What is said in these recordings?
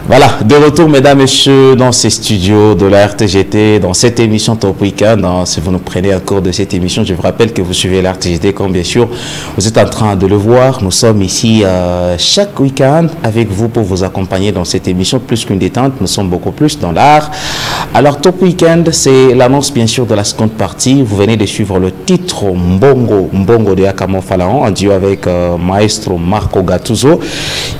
Voilà, de retour mesdames et messieurs dans ces studios de la RTGT, dans cette émission Top Weekend. Si vous nous prenez un cours de cette émission, je vous rappelle que vous suivez la RTGT comme bien sûr vous êtes en train de le voir. Nous sommes ici chaque week-end avec vous pour vous accompagner dans cette émission. Plus qu'une détente, nous sommes beaucoup plus dans l'art. Alors Top Weekend, c'est l'annonce bien sûr de la seconde partie. Vous venez de suivre le titre Mbongo de Akamo Phalaon en duo avec maestro Marco Gattuso.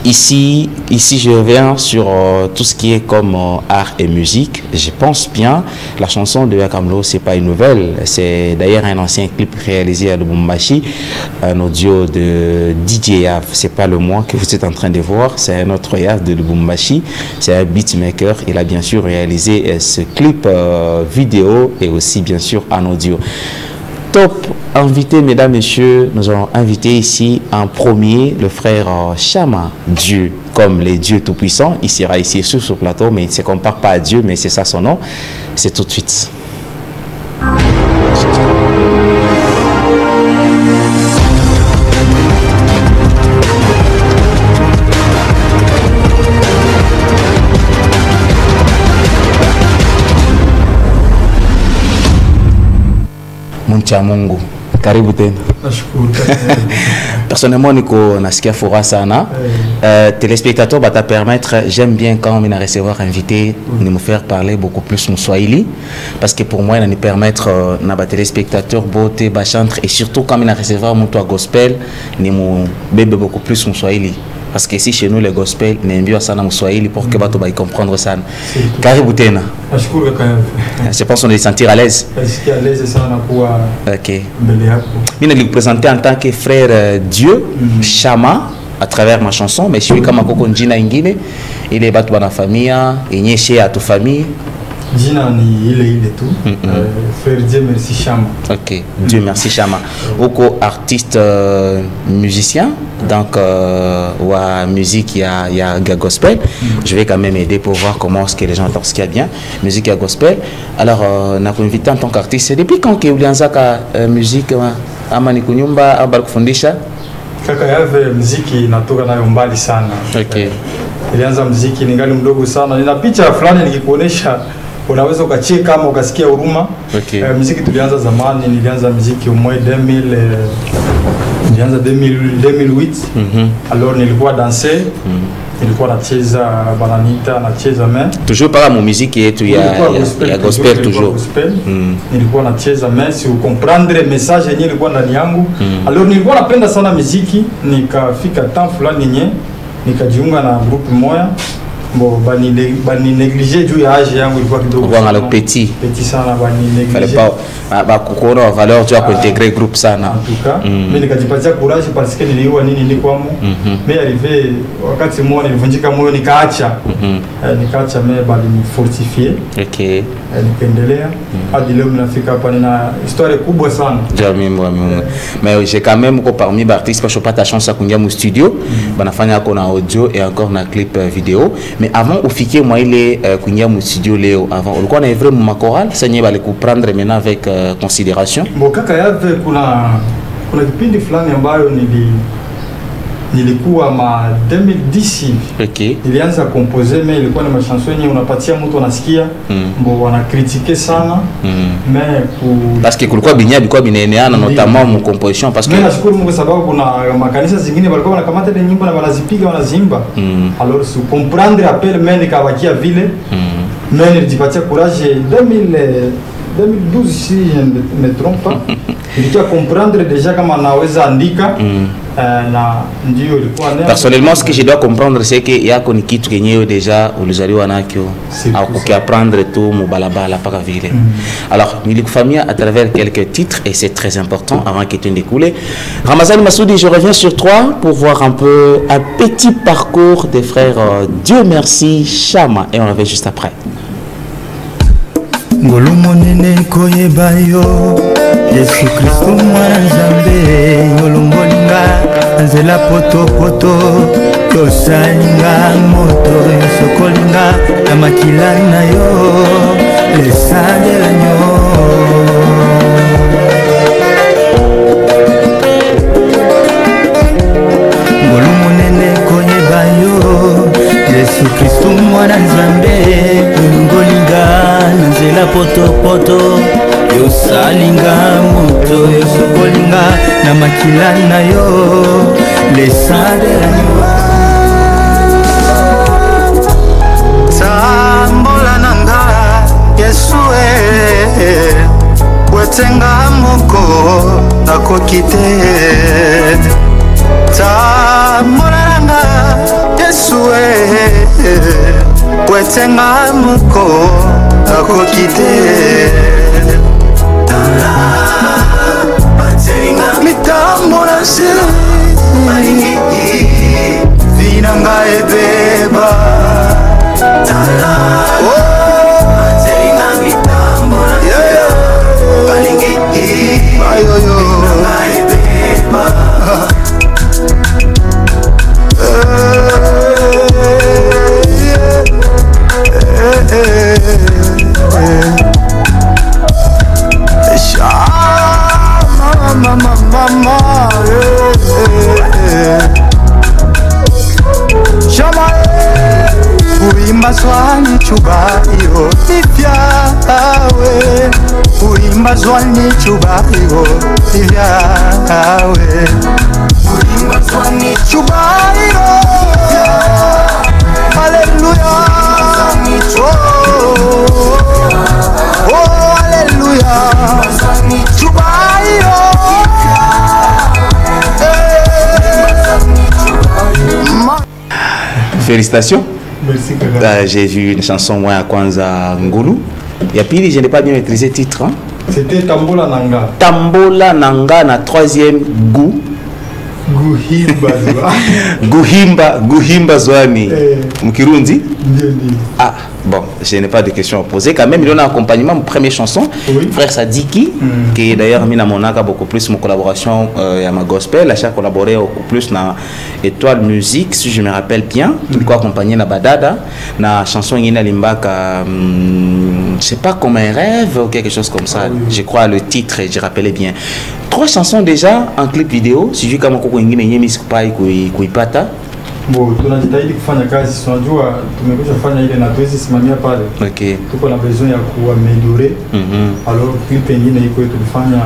Ici je reviens sur tout ce qui est comme art et musique. Je pense bien, la chanson de Yakamlo, c'est pas une nouvelle. C'est d'ailleurs un ancien clip réalisé à Lubumbashi, un audio de DJ Yav. C'est pas le moi que vous êtes en train de voir, c'est un autre Yav de Lubumbashi. C'est un beatmaker. Il a bien sûr réalisé ce clip vidéo et aussi bien sûr en audio. Top invité, mesdames, messieurs, nous allons inviter ici en premier le frère Chama, Dieu, comme les dieux tout-puissants. Il sera ici sur ce plateau, mais il ne se compare pas à Dieu, mais c'est ça son nom. C'est tout de suite. Muncha Mungu, karibu tena. Personnellement, niko nasikia furaha sana. Téléspectateurs, va te permettre, j'aime bien quand on a recevoir invité, de me faire parler beaucoup plus mon swahili, parce que pour moi, il va nous permettre, na ba téléspectateurs, beauté, ba chantre, et surtout quand on a recevoir mon toit gospel, ni mon bébé beaucoup plus mon swahili. Parce que ici, chez nous, les gospel, on aime bien ça dans le swahili pour que tu comprendre ça. Karibu tena. Je pense qu'on est sentir à l'aise. À l'aise, ça on a ok. Je vais vous présenter en tant que frère Dieu, Chama, à travers ma chanson, mais je suis comme un Njina Ingine. Il est battu dans la famille, il est chez à ta famille. Njina il est tout. Frère Dieu, merci Chama. Ok, Dieu merci Chama. Oko artiste musicien, donc ou musique il y a gospel. Je vais quand même aider pour voir comment est-ce que les gens entendent ce qu'il y a bien. Musique et gospel. Alors on a invité en tant qu'artiste. Depuis quand que ulianza ka musique ama ni kunyumba au kufundisha? Kaka yave muziki natoka nayo mbali sana. Okay. Ilianza muziki ningali mdogo sana. Nina picha fulani nikikuonesha unaweza ukacheka kama ukasikia huruma. Okay. Muziki tulianza zamani, nilianza muziki umwe 2000 nilianza 2008. Alors nilikuwa danser. Nilikuwa nacheza bananita, nacheza toujours par mon musique yetu ya gospel toujours. Nilikuwa nacheza si comprendre message yenyewe ilikuwa ndani yangu. Alors nilikuwa napenda sana muziki, nikafika temps fulani yenyewe nikajiunga na groupe moja. Bon, bani négliger juu ya âge yangu ilikuwa kidogo. Kwa ngalo petit sana bani négliger. Fallait pas kuona valeur tu as intégrer groupe sana. En tout cas, mimi nikajipatia courage parce que niliua nini nilikuwa mu. Mais arrivé wakati mmoja nilivunjika moyo nikaacha. Nikaacha mais bali ni fortifier. OK. Nikaendelea hadi leo ninafika hapa, nina histoire kubwa sana. Jamais moi. Mais j'ai quand même parmi les artistes parce que pas ta chance à kuingia mu studio, banafanya ko na audio et encore na clip vidéo. Mais avant ufikie moi ile kuingia mu studio leo avant ulikuwa na vraiment ma chorale sanye bali prendre maintenant avec considération. Bon kaka yave kuna kipindi fulani ambayo nilikuwa ma 2010. OK. Nilianza composer mais ilikuwa ni machanson yenyewe unapatia mtu anasikia bon wana critiquer sana mais parce que kulikuwa binyabi kwa bineneana notamment mu composition parce que mimi nashukuru Mungu sababu kuna makanisa zingine walikuwa wanakamata ile nyimbo na wanazipiga wanaziimba. Alors si comprendre appel mais nikawakia vile mais nilijipatia courage 2012 si je ne me trompe pas. Nilikuwa comprendre déjà kama naweza andika personnellement ce que je dois comprendre c'est que yako ni kitu kenyewe déjà ulizaliwa nakyo au kukiapprendre tout mu balabala paka vile. Alors nilikufamia à travers quelques titres et c'est très important avant que tu découle. Ramazani Massoudi, je reviens sur toi pour voir un peu un petit parcours des frères Dieu merci Chama et on revient juste après. Ngolu monene koyeba yo Yesu Kristo mwana Nzambe ngolumbolinga nzela poto tosalinga moto yosokolinga na makilari na yo lesande la nyo ngolu monene koyeba yo nzela potopoto yosalinga moto yosokolinga na makila na yo lesadelanyo tambola nanga Yesu wetenga moko nakoki te tambola nanga Yesu wetenga moko nakoki te mitambola se vinanga ebeba Uimba zwani chubayo ifyawe Uimba zwani chubayo ifyawe Uimba zwani chubayo Hallelujah Oh hallelujah chubayo Félicitations. Merci. J'ai vu une chanson moi à Kwanza Ngulu. Et puis je n'ai pas bien maîtrisé le titre. Hein? C'était Tambola Nanga. Tambola Nanga na troisième goût. Guhimba Zwani. Mkirundi. Ah, bon, je n'ai pas de questions à poser. Quand même, il y a un accompagnement, ma première chanson, oui. Frère Sadiki, qui est d'ailleurs mis dans mon acte beaucoup plus mon collaboration à ma gospel. L'achat collaboré beaucoup plus dans Étoile Musique, si je me rappelle bien. Il quoi accompagner la Badada, la chanson Yina Limbaka, c'est pas comme un rêve ou quelque chose comme ça. Oui. Je crois le titre, je rappelais bien. 3 chansons déjà en clip vidéo. Si je kama koko ingine nyemi sikupai kuipata. Bon, tunajitahidi kufanya kazi, tunajua tumekwisha kufanya ile na tuwezi simamia pale. Okay. Tuko na besoin ya kuaméliorer. Alors clip nyingine iko tulifanya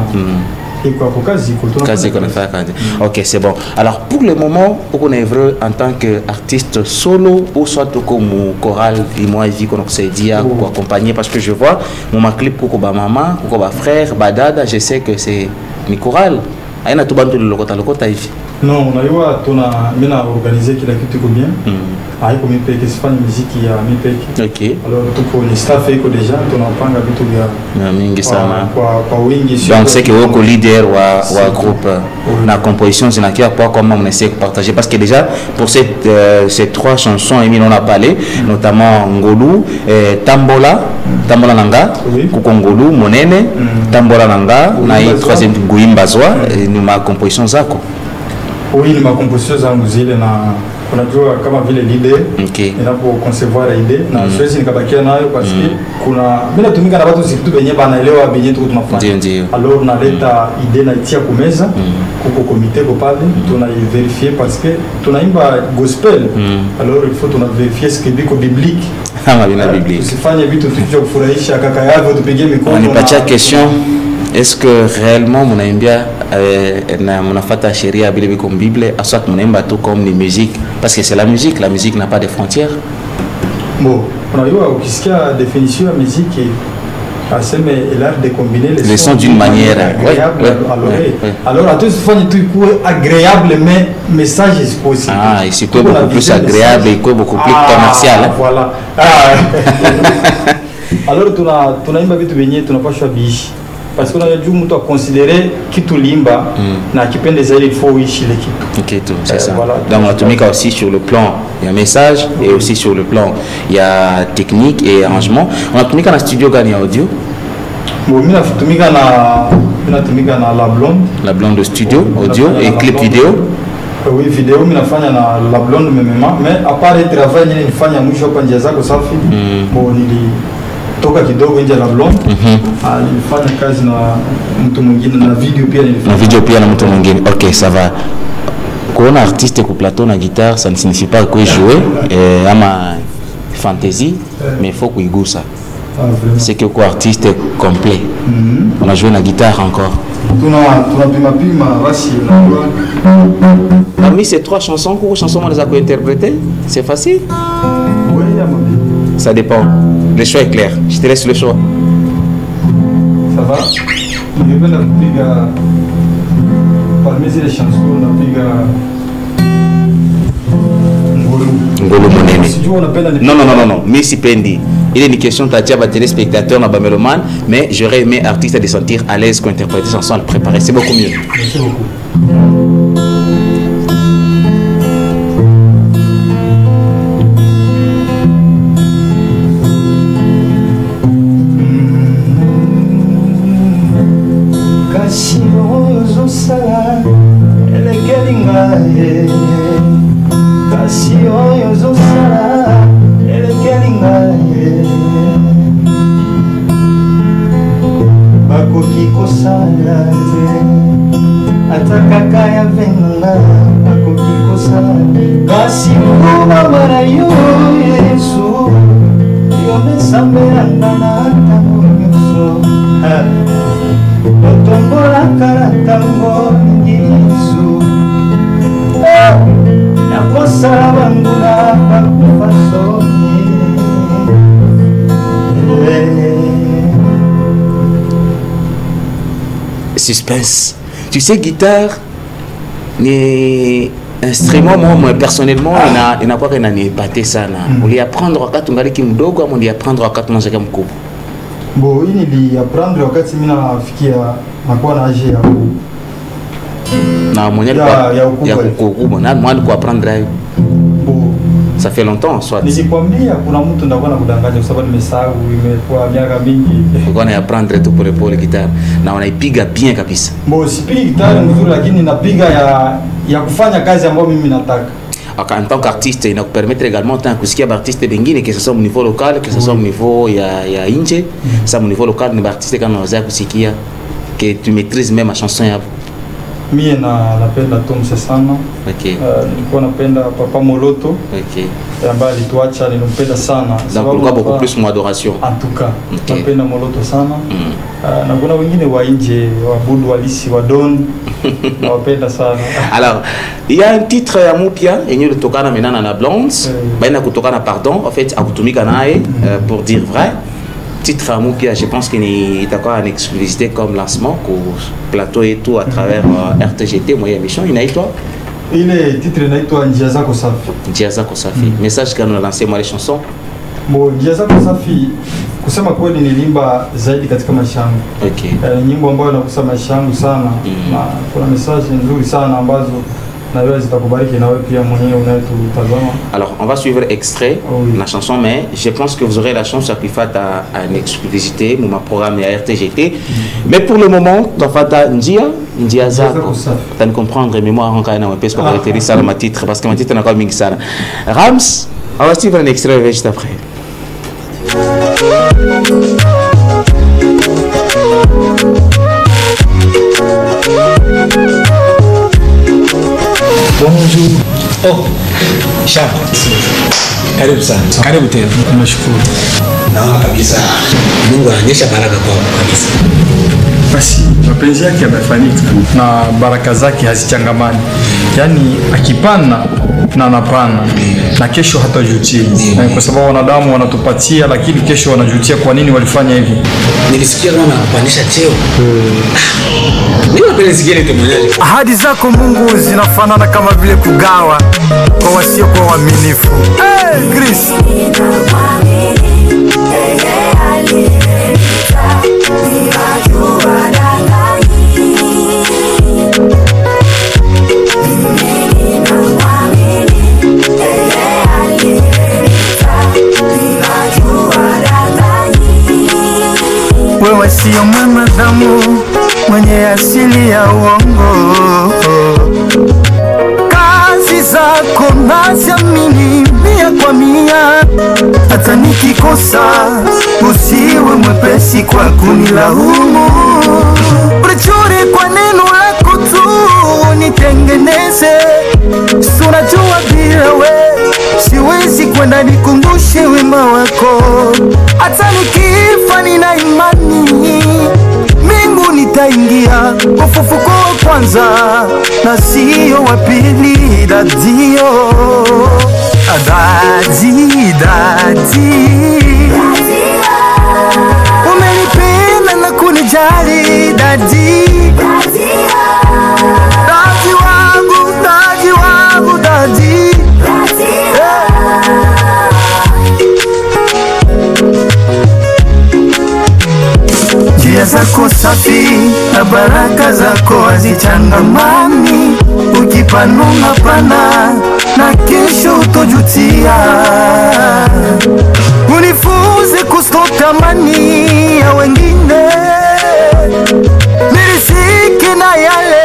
iko hapo kazi iko kazi qu'on a fait kazi. OK, c'est bon. Alors pour le moment, on est vrai en tant qu'artiste solo ou soit comme choral et moi vie qu'on s'est dit pour accompagner parce que je vois mon clip koko ba maman, koko ba frère, ba dada, je sais que c'est ni choral. Aina tu bantu lokota hivi. Non, unajua mimi na organiser kila kitu iko bien. Haiko mimi peke sifanye muziki ya mimi peke. Okay. Alors tuko ni staff iko deja tunapanga vitu vya na mingi sana. Kwa wingi sio. Donc c'est que wako leader wa groupe na composition zinakia kwa comment on essaie de partager parce que déjà pour ces 3 chansons Emile on a parlé notamment Ngolu, Tambola Nanga, Kuko Ngolu, Monene, Tambola Nanga na hii troisième Guimba Zwa ni ma composition zako. Oui, ni ma composition zangu zile na unajua kama vile leader ninapo concevoir idée na siwezi nikabakia nayo parce que kuna mimi natumika na watu sikitu benye banaelewa benye tuko tunafanya. Alors naleta idée na itia kumeza kuko comité ko pale tunaiverifie parce que tunaimba gospel. Alors il faut tunaverifier ce que biko biblique. Kama bina biblique. Usifanye vitu vya kufurahisha kaka yako tupige mikono. On pas cha question. Est-ce que réellement mon aimbia na mnafata sheria bila comme Bible à soit mon aimba tout comme les musiques parce que c'est la musique n'a pas de frontières. Bon, unajua ukisikia définition ya musique aseme l'art de combiner les sons d'une manière agréable à l'oreille. Alors à tous fanya tu agréable mais message est possible. Ah, et c'est beaucoup plus agréable et beaucoup plus commercial. Voilà. Alors tunaimba vitu venye tunapaswa bishi. Parce qu'on a dû nous considérer qui tout limba na kipende zaidi il faut uishi le kitu. OK, tout c'est ça. Voilà. Donc on tumika aussi sur le plan il y a message et aussi sur le plan il y a technique et arrangement. On a tumika na studio gani audio? Bon, mimi natumika na La Blonde de studio audio et clip vidéo. Oui, vidéo mimi nafanya na La Blonde mais à part le travail nilifanya mwisho hapa njia zako safi. Bon toka kidogo nje La Blonde nilifanya kazi na mtu mwingine na video pia nilifanya. Na video pia na mtu mwingine. OK, ça va. Kuona artiste ku plateau na guitare ça ne signifie pas que jouer ama fantasy mais il faut kuigusa. C'est que quoi, artiste complet. On a joué la guitare encore. Parmi ces 3 chansons, quelles chansons on les a interprétées? C'est facile? Ça dépend. Le choix est clair. Je te laisse le choix. Ça va? Parmi les chansons, on a Ngolo Monene. Non. Messi Pendi. Il est une question de Tatia, téléspectateur, Nabameloman, mais j'aurais aimé artiste de sentir à l'aise qu'on interprète des chansons à le préparer. C'est beaucoup mieux. Merci beaucoup. Suspense. Tu sais, guitare, ni instrument, moi personnellement, il n'a pas rien à épater ça. On lui apprendre à quand on a qui mdogo, on lui apprendre à quand on a qui mkubwa. Bon, il lui apprendre à quand mina fikia na kwa na âge ya na mwenye ya kukubwa na mwana kwa apprendre. Ça fait longtemps, soit. Nilikwambia kuna mtu ndakuwa nakudanganya kwa sababu nimesahau, imekuwa miaka mingi. Uko na apprendre tu pole pole guitare na unaipiga bien kabisa. Bon, sipigi guitare mzuri lakini napiga ya kufanya kazi ambayo mimi nataka. En tant qu'artiste, il nous permet également tant que ce artiste bengine, que ce soit au niveau local, que ce soit au niveau ya inje, ça au niveau local ni artiste quand on a kusikia que tu maîtrises même la chanson ya. Mimi napenda Tomse sana. Okay. Nilikuwa napenda Papa Moloto. Okay. Ambaye alituacha, nilimpenda sana. Donc pourquoi beaucoup plus mon adoration. En tout cas, napenda Moloto sana. Na kuna wengine wa nje, wa Budu Walisi, wa Don. Nawapenda sana. Alors, il y a un titre ya mupia yenye kutokana menana na Blonde, baina kutokana pardon, en fait akutumika naye pour dire vrai. Titre à Moupia, je pense qu'il est encore en exclusivité comme lancement pour plateau et tout à travers RTGT, moi émission, il y a toi. Il est titre naitwa Njiaza Kosafi. Njiaza Kosafi. Message quand on a lancé moi les chansons. Bon, Njiaza Kosafi kusema kweli nilimba zaidi katika maisha yangu. Okay. Nyimbo ambayo nakusa maisha yangu sana na kuna message nzuri sana ambazo Alors, on va suivre extrait de la chanson, mais je pense que vous aurez la chance à une exclusivité, mon programme est à RTGT. Mais pour le moment, tu vas Njiaza, tu vas comprendre, mémoire en Kaina, parce qu'on va référer ça à ma titre, parce que ma titre n'a pas mis ça. Rams, on va suivre un extrait juste après. Bonjour. Oh, Shah. Karibu sana. Karibu tena. Nashukuru. Naona kabisa Mungu anaonyesha baraka kwa kabisa. Basi mapenzi yake yamefanyika na baraka zake hazichangamani. Yaani akipana na anapana na kesho hatajutia. Kwa sababu wanadamu wanatupatia lakini kesho wanajutia kwa nini walifanya hivi. Nilisikia kama anapandisha cheo. Mimi napenda sigeni tumonyaje. Ahadi zako Mungu zinafanana kama vile kugawa kwa wasio kwa waaminifu. Chris. Wewe sio mwanadamu mwenye asili ya uongo. Kazi zako naziamini 100%. Hata nikikosa usiwe mwepesi kwa kunilaumu. Prechore kwa neno lako tu nitengeneze. Unajua bila we siwezi kwenda nikumbushe. nioneshe wema wako, hata nikifa nina imani mbingu nitaingia, ufufuko wa kwanza na sio wa pili. Dadio, dadi, umenipenda na kunijali dadi, dadi wangu dadi. Njia zako safi na baraka zako hazichangamani, ukipanua pana na kesho utojutia. Unifunze kustotamani ya wengine, nirisike na yale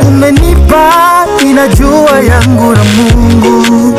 umenipa, inajua yangu na Mungu.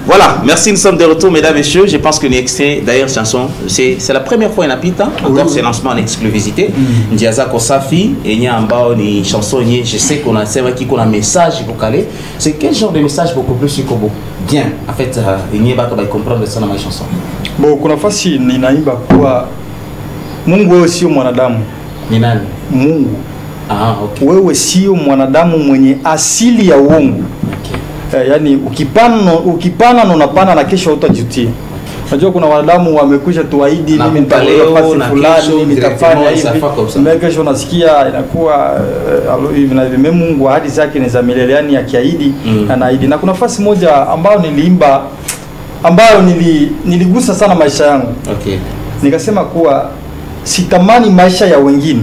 Voilà, merci, nous sommes de retour, mesdames et messieurs. Je pense que l'extrait, d'ailleurs, chanson, c'est la première fois en Apita, encore c'est lancement en exclusivité. Ndiaza Kosafi, et il y a un bao, ni chanson, je sais qu'on a, c'est vrai qu'on a un message pour caler. C'est quel genre de message beaucoup plus sur Kobo? Bien, en fait, il n'y a pas de comprendre ça dans ma chanson. Bon, kuna fasi ninaimba kuwa Mungu wewe sio mwanadamu. Ni nani? Mungu. Ah, okay. Wewe sio mwanadamu mwenye asili ya uongo. Yani ukipana na unapana na kesho utajutia. Unajua kuna wanadamu wamekwisha tuahidi mimi nitaleo na fulani nitafanya hivi. Mimi kesho unasikia inakuwa hivi na hivi. Mungu ahadi zake ni za milele, yani akiahidi anaahidi. Na kuna nafasi moja ambayo niliimba ambayo niligusa sana maisha yangu. Okay. Nikasema kuwa sitamani maisha ya wengine.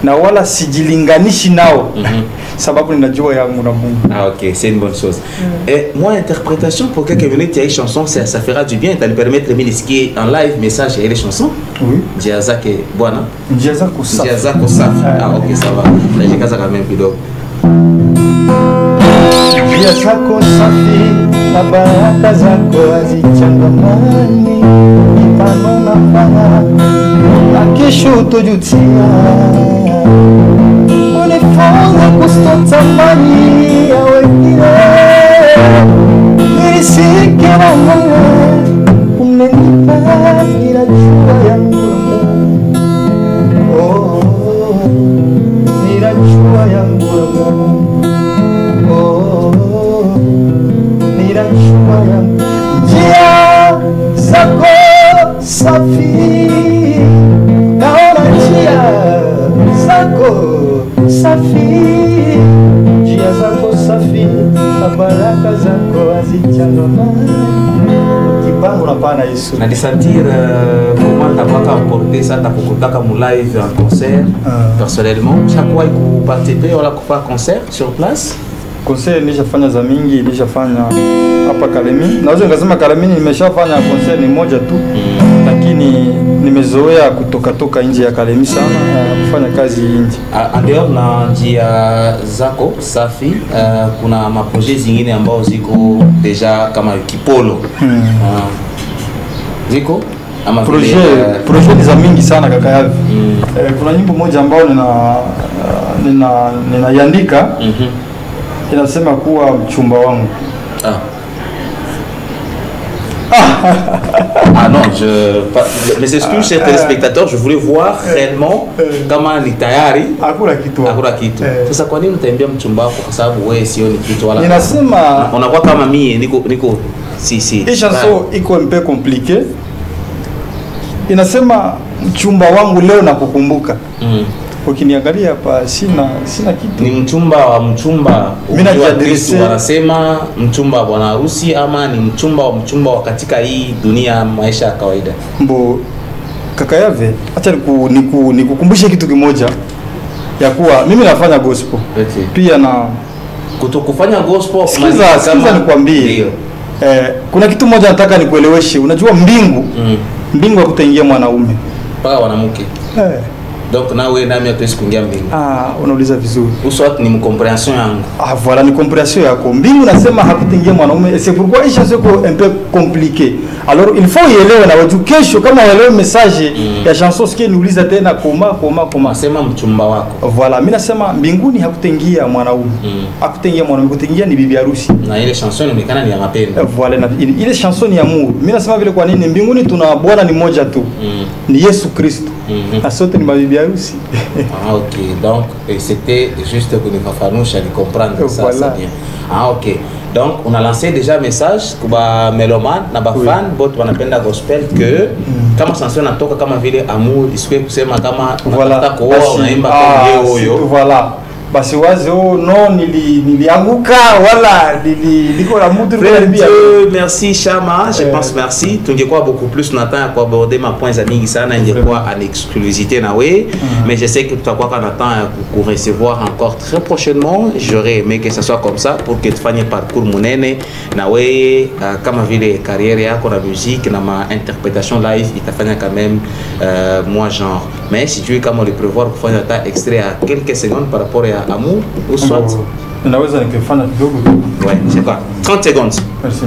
Na wala sijilinganishi nao. Sababu ninajua yangu na Mungu. Ah, ok, c'est une bonne chose. Et moi, interprétation pour quelques minutes, il y a une chanson, ça fera du bien, ça lui permettre de m'initier en live message et les chansons. Oui. Ndiaza ke bwana. Ndiaza Kosafi. Ndiaza Kosafi. Ah, ok, ça va. Là, j'ai qu'à ça quand même plus d'eau. Ndiaza Kosafi, na baraka zako hazichangamani, ipano na fana, na kesho utojutia. Unifunze kustotamani ya wengine, nirisike na wewe umenipa, ninajua yangu na Mungu. Oh, ninajua yangu na Mungu. Oh, ninajua yangu. Njia zako safi, naona njia zako safi, njia zako safi, na baraka zako hazichangamani, ukipango unapana Yesu. Na sentir comment t'as pas apporté ça, t'as kukutaka mu live en concert personnellement. Chaque fois que participer wala kufa concert sur place. Concert nilishafanya za mingi, nilishafanya hapa Kalemi. Naweza nikasema Kalemi nimeshafanya concert ni moja tu. Lakini nimezoea kutoka nje ya Kalemi sana, kufanya kazi nje. En dehors na njia zako safi, kuna maprojet zingine ambao ziko deja kama Kipolo. Ziko ama projet ni za mingi sana kaka yavi. Kuna nyimbo moja ambao ninaiandika. Inasema kuwa mchumba wangu. Ah non, mais c'est excuse chers téléspectateurs, je voulais voir réellement kama ni tayari hakuna kitu. Sasa kwa nini utaimbia mchumba wako? Kwa sababu wewe sio ni kitu wala. Ninasema unakuwa kama mimi niko si. Hii chanson iko un peu compliqué. Inasema mchumba wangu leo nakukumbuka. Ukiniangalia hapa sina kitu. Ni mchumba wa mchumba. Mimi najiadresse wanasema mchumba wa bwana harusi ama ni mchumba wa katika hii dunia maisha ya kawaida. Mbo kaka yave, acha nikukumbushe kitu kimoja ya kuwa mimi nafanya gospel. Pia na kutokufanya gospel. Sikiza nikwambie. Kuna kitu moja nataka nikueleweshe. Unajua mbingu hakutaingia mwanaume mpaka wanamke. Donc na wewe nami hatuwezi kuingia mbingu. Unauliza vizuri. Uswat ni mcomprehension yangu. Voilà, ni comprehension yako. Mbingu nasema hakutengia mwanaume. C'est pourquoi hii chanson est un peu compliquée. Alors il faut ielewe na watu kesho kama waelewe message ya chanson sikie niuliza tena koma. Sema mchumba wako. Voilà, mimi nasema mbinguni hakutengia mwanaume. Hakutengia mwanaume, kutengia ni bibi harusi. Na ile chanson inaonekana ni ya mapendo. Voilà, na ile chanson ni ya Mungu. Mimi nasema vile kwa nini mbinguni tuna Bwana ni mmoja tu. Ni Yesu Kristo. Na sote ni mabibi harusi. OK. Donc c'était juste que nous fafanouche à comprendre ça, voilà. C'est bien. OK. Donc on a lancé déjà un message kwa meloman na ba fan bot wanapenda gospel que kama chanson inatoka kama vile amour isiwe kusema kama unataka kuoa unaimba kwa hiyo. Voilà. Basi wazi non nilianguka wala niko la mtu nilibia. Merci Chama, je pense merci. Tungekuwa beaucoup plus nataka kwa aborder ma points mingi sana ingekuwa en exclusivité na we, mais je sais que tutakuwa kana temps pour recevoir encore très prochainement. J'aurais aimé que ça soit comme ça pour que tu fasses un parcours munene na we kama vile carrière yako na musique na ma interprétation live itafanya quand même moi genre. Mais si tu veux comme le prévoir pour faire un extrait à quelques secondes par rapport à amour ou soit naweza nikifanya kidogo tu. Ouais, c'est quoi 30 secondes. Merci.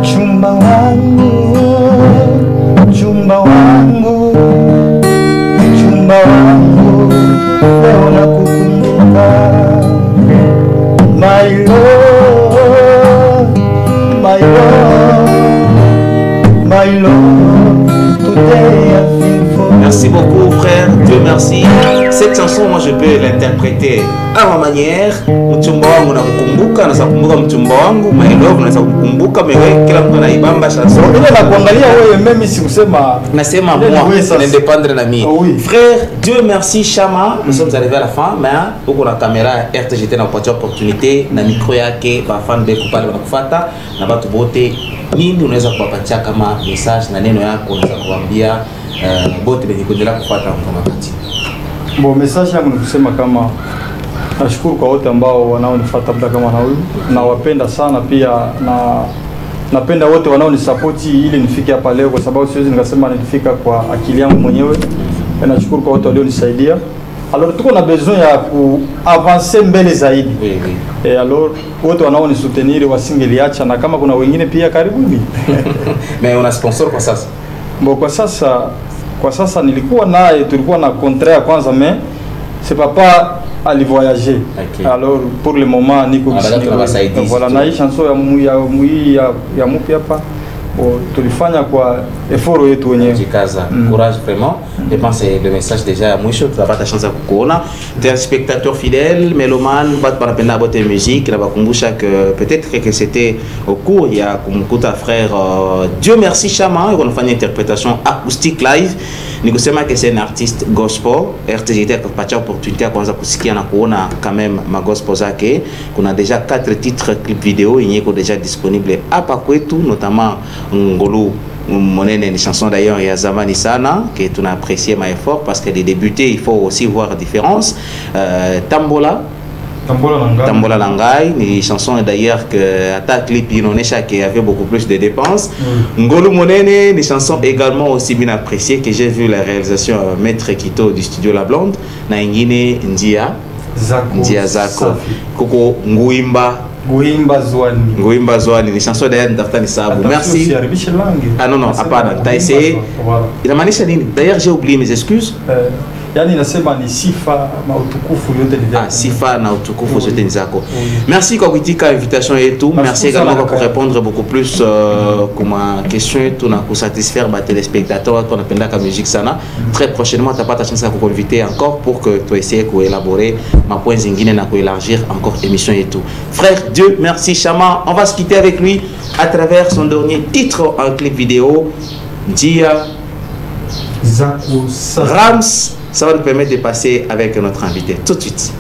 Chumba wangu leo nakukumbuka my love today I feel for. Merci beaucoup frère, Dieu merci. Cette chanson moi je peux l'interpréter à ma manière. Mchumba wangu nakukumbuka, naweza kukumbuka mchumba wangu, my love naweza kukumbuka, mewe kila mtu anaibamba chanson. Ile na kuangalia wewe mimi si kusema nasema moi n'indépendre na mie. Frère, Dieu merci Chama, nous sommes arrivés à la fin, mais uko na caméra RTGT na kupata opportunité na micro yake ba fan be kupale wanakufuata na watu wote nini unaweza kuwapatia kama message na neno yako unaweza kuambia bote benye kuendelea kufuata kwa wakati. Bon, message yangu ni kusema kama nashukuru kwa wote ambao wanaonifuata muda kama na huyu, na wapenda sana pia na napenda wote wanaonisupport ili nifike hapa leo, kwa sababu siwezi nikasema nilifika kwa akili yangu mwenyewe. Nashukuru kwa wote walionisaidia. Alors tuko na besoin ya kuavancer mbele zaidi. Alors wote wanaonisoutenir wasingeliacha, na kama kuna wengine pia karibuni. Mais on a sponsor kwa sasa. Bon, kwa sasa nilikuwa naye, tulikuwa na contrat kwanza, mais c'est papa ali voyager. Okay. Alors pour le moment niko voilà na hii chanson ya mpya hapa. Bon, tulifanya kwa effort yetu wenyewe. Jikaza. Courage vraiment. Je pense que le message déjà mwisho tutapata chance ya kukuona. Tu es un spectateur fidèle, mélomane, bat panapenda bote musique, na bakumbusha que peut-être que c'était au cours il y a kumkuta frère Dieu merci Chama, on fait une interprétation acoustique live. Ni kusema que c'est un artiste gospel. RTGT akapata opportunité ya kwanza kusikia na kuona quand même ma gospel zake. Kuna déjà 4 titres clip vidéo yenye ko déjà disponible hapa kwetu, notamment Ngolu Monene, une chanson d'ailleurs il y a zamani sana que tu as apprécié ma effort parce que les débutés il faut aussi voir la différence. Tambola Langai, une chanson d'ailleurs que à clip inaonesha qu'il y avait beaucoup plus de dépenses. Ngolu Monene, une chanson également aussi bien appréciée que j'ai vu la réalisation Maître Kito du studio La Blonde. Na ingine Ndia Zako Koko Nguimba Zwani, ni chanson d'ailleurs nitafuta ni sababu. Merci. Ah non, hapana, t'as essayé. Inamaanisha nini? D'ailleurs j'ai oublié mes excuses. Yani nasema ni sifa na utukufu yote ni zako. Sifa na utukufu zote ni zako. Merci kwa kuitika invitation yetu. Merci également pour répondre beaucoup plus kuma question yetu na kusatisfaire ba téléspectateurs watu wanapenda ka musique sana. Très prochainement utapata chance ya kuinviter encore pour que tu essayes d'élaborer ma point zingine na élargir encore émission yetu. Frère Dieu merci Chama, on va se quitter avec lui à travers son dernier titre en clip vidéo Dia Zako Rams. Ça va nous permettre de passer avec notre invité tout de suite.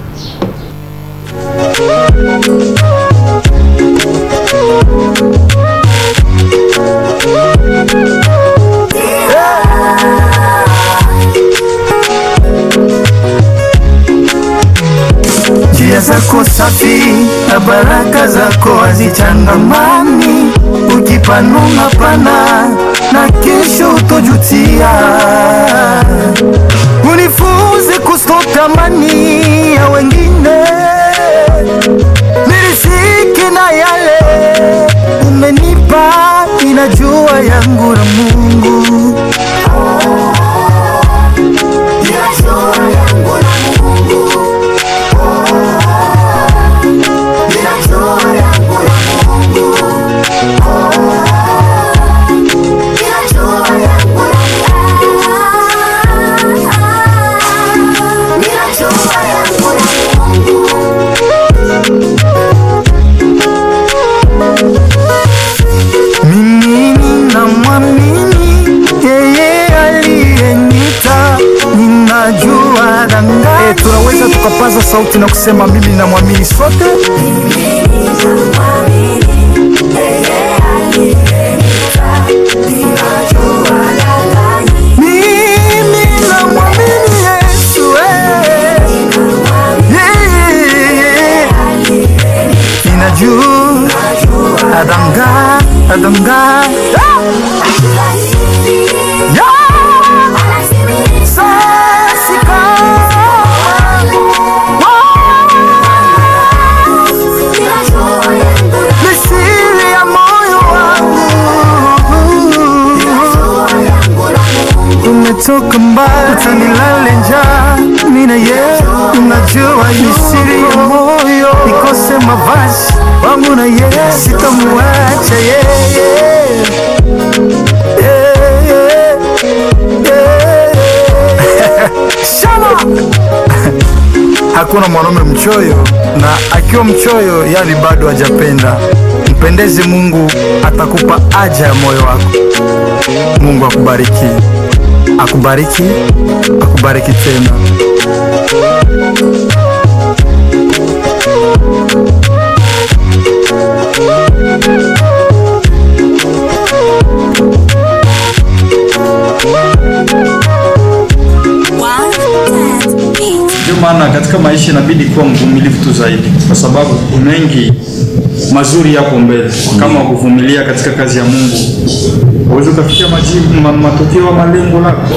Njia zako safi na baraka zako hazichangamani, ukipanunga pana na kesho utojutia. Unifunze kustop amani ya wengine, nirisike na yale umenipa, inajua yangu na Mungu. Tunaweza tukapaza sauti na kusema mimi namwamini sote. Mimi namwamini Yesu. Ninajua adanga toka mbali utanilale njaa, mina ye unajua siri ya moyo, nikose mavazi wangu na ye sitamuacha Shama. Hakuna mwanaume mchoyo, na akiwa mchoyo yani bado hajapenda. Mpendeze Mungu, atakupa haja ya moyo wako. Mungu akubariki. Akubariki, akubariki tena. Ndio maana katika maisha inabidi kuwa mvumilivu tu zaidi, kwa sababu mengi mazuri yako mbele. Kama kuvumilia katika kazi ya Mungu, uweze kufikia matokeo ya malengo yako.